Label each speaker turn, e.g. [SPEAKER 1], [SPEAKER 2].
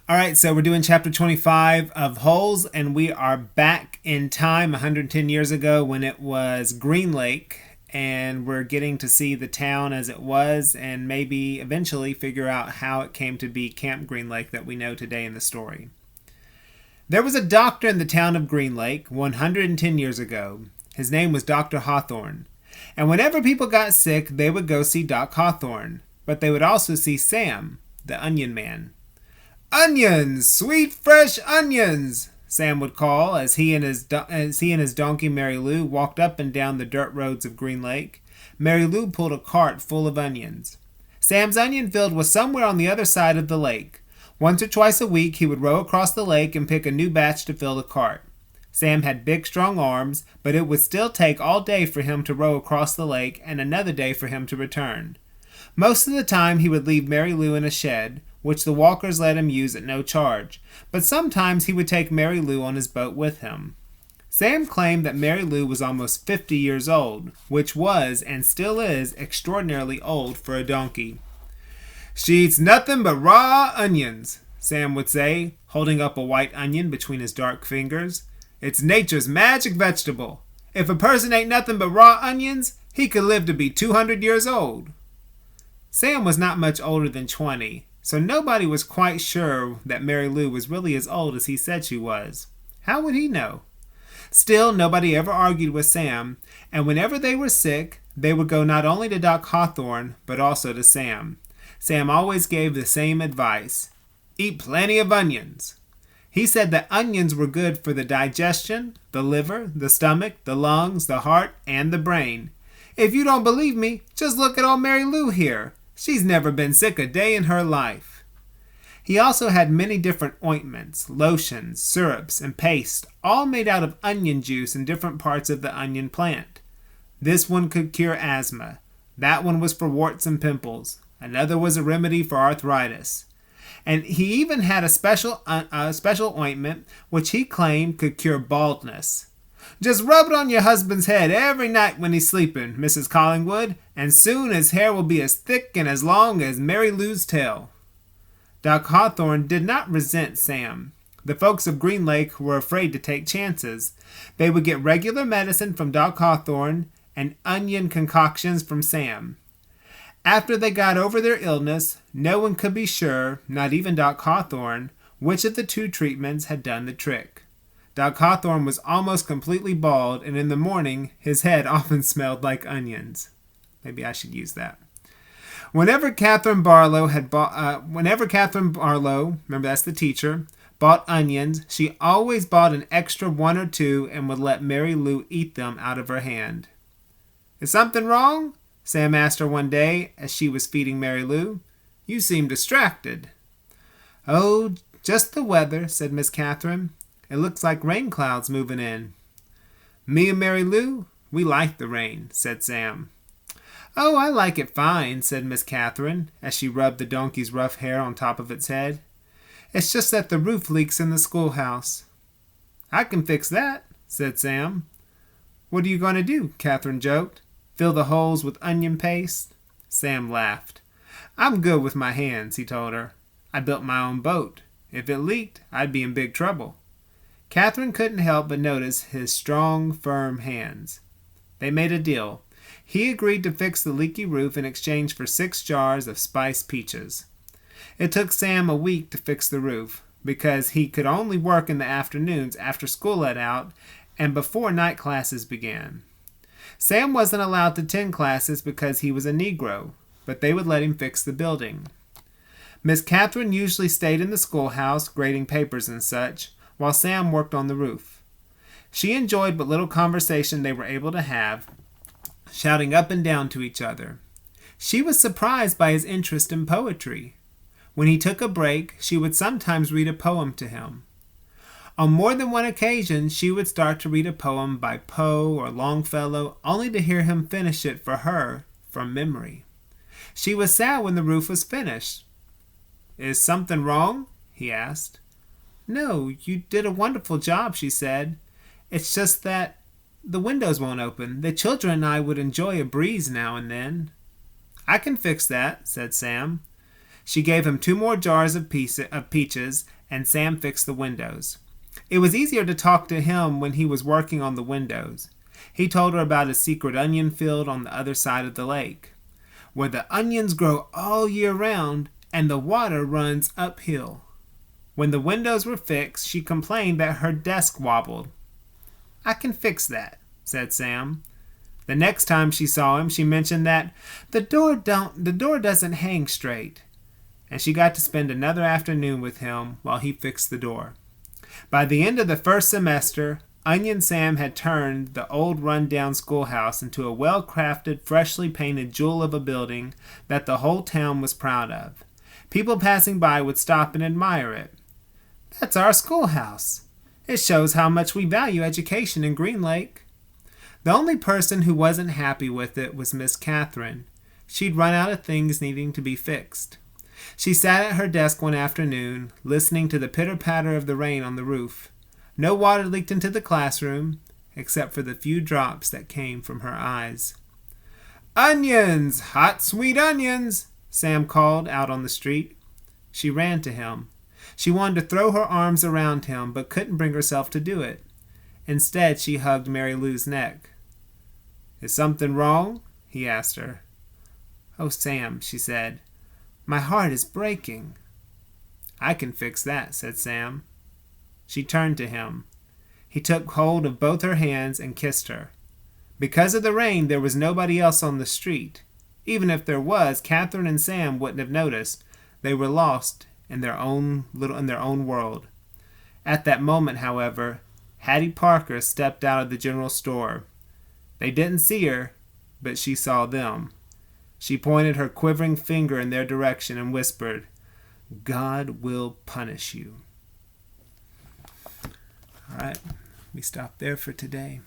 [SPEAKER 1] All right, so we're doing chapter 25 of Holes, and we are back in time 110 years ago when it was Green Lake, and we're getting to see the town as it was and maybe eventually figure out how it came to be Camp Green Lake that we know today in the story. There was a doctor in the town of Green Lake 110 years ago. His name was Dr. Hawthorne, and whenever people got sick, they would go see Doc Hawthorne, but they would also see Sam, the Onion Man. "Onions! Sweet, fresh onions!" Sam would call as he and his donkey Mary Lou walked up and down the dirt roads of Green Lake. Mary Lou pulled a cart full of onions. Sam's onion field was somewhere on the other side of the lake. Once or twice a week he would row across the lake and pick a new batch to fill the cart. Sam had big, strong arms, but it would still take all day for him to row across the lake and another day for him to return. Most of the time he would leave Mary Lou in a shed, which the walkers let him use at no charge, but sometimes he would take Mary Lou on his boat with him. Sam claimed that Mary Lou was almost 50 years old, which was, and still is, extraordinarily old for a donkey. "She eats nothing but raw onions," Sam would say, holding up a white onion between his dark fingers. "It's nature's magic vegetable. If a person ate nothing but raw onions, he could live to be 200 years old." Sam was not much older than 20, so nobody was quite sure that Mary Lou was really as old as he said she was. How would he know? Still, nobody ever argued with Sam, and whenever they were sick, they would go not only to Doc Hawthorne, but also to Sam. Sam always gave the same advice: eat plenty of onions. He said that onions were good for the digestion, the liver, the stomach, the lungs, the heart, and the brain. If you don't believe me, just look at old Mary Lou here. She's never been sick a day in her life. He also had many different ointments, lotions, syrups, and paste, all made out of onion juice in different parts of the onion plant. This one could cure asthma. That one was for warts and pimples. Another was a remedy for arthritis. And he even had a special ointment which he claimed could cure baldness. "Just rub it on your husband's head every night when he's sleeping, Mrs. Collingwood, and soon his hair will be as thick and as long as Mary Lou's tail." Doc Hawthorne did not resent Sam. The folks of Green Lake were afraid to take chances. They would get regular medicine from Doc Hawthorne and onion concoctions from Sam. After they got over their illness, no one could be sure, not even Doc Hawthorne, which of the two treatments had done the trick. Doc Hawthorne was almost completely bald, and in the morning his head often smelled like onions. Maybe I should use that. Whenever Catherine Barlow, remember that's the teacher, bought onions, she always bought an extra one or two and would let Mary Lou eat them out of her hand. "Is something wrong?" Sam asked her one day as she was feeding Mary Lou. "You seem distracted." "Oh, just the weather," said Miss Katherine. "It looks like rain clouds moving in." "Me and Mary Lou, we like the rain," said Sam. "Oh, I like it fine," said Miss Katherine, as she rubbed the donkey's rough hair on top of its head. "It's just that the roof leaks in the schoolhouse." "I can fix that," said Sam. "What are you going to do?" Katherine joked. "Fill the holes with onion paste?" Sam laughed. "I'm good with my hands," he told her. "I built my own boat. If it leaked, I'd be in big trouble." Katherine couldn't help but notice his strong, firm hands. They made a deal. He agreed to fix the leaky roof in exchange for 6 jars of spiced peaches. It took Sam a week to fix the roof, because he could only work in the afternoons after school let out and before night classes began. Sam wasn't allowed to attend classes because he was a Negro, but they would let him fix the building. Miss Katherine usually stayed in the schoolhouse, grading papers and such, while Sam worked on the roof. She enjoyed what little conversation they were able to have, shouting up and down to each other. She was surprised by his interest in poetry. When he took a break, she would sometimes read a poem to him. On more than one occasion, she would start to read a poem by Poe or Longfellow, only to hear him finish it for her from memory. She was sad when the roof was finished. "Is something wrong?" he asked. "No, you did a wonderful job," she said. "It's just that the windows won't open. The children and I would enjoy a breeze now and then." "I can fix that," said Sam. She gave him 2 more jars of peaches and Sam fixed the windows. It was easier to talk to him when he was working on the windows. He told her about a secret onion field on the other side of the lake, where the onions grow all year round and the water runs uphill. When the windows were fixed, she complained that her desk wobbled. "I can fix that," said Sam. The next time she saw him, she mentioned that the door doesn't hang straight, and she got to spend another afternoon with him while he fixed the door. By the end of the first semester, Onion Sam had turned the old run-down schoolhouse into a well-crafted, freshly painted jewel of a building that the whole town was proud of. People passing by would stop and admire it. "That's our schoolhouse. It shows how much we value education in Green Lake." The only person who wasn't happy with it was Miss Katherine. She'd run out of things needing to be fixed. She sat at her desk one afternoon, listening to the pitter-patter of the rain on the roof. No water leaked into the classroom, except for the few drops that came from her eyes. "Onions! Hot, sweet onions!" Sam called out on the street. She ran to him. She wanted to throw her arms around him, but couldn't bring herself to do it. Instead, she hugged Mary Lou's neck. "Is something wrong?" he asked her. "Oh, Sam," she said, "my heart is breaking." "I can fix that," said Sam. She turned to him. He took hold of both her hands and kissed her. Because of the rain, there was nobody else on the street. Even if there was, Katherine and Sam wouldn't have noticed. They were lost in their own world. At that moment, however, Hattie Parker stepped out of the general store. They didn't see her, but she saw them. She pointed her quivering finger in their direction and whispered, "God will punish you." All right, we stop there for today.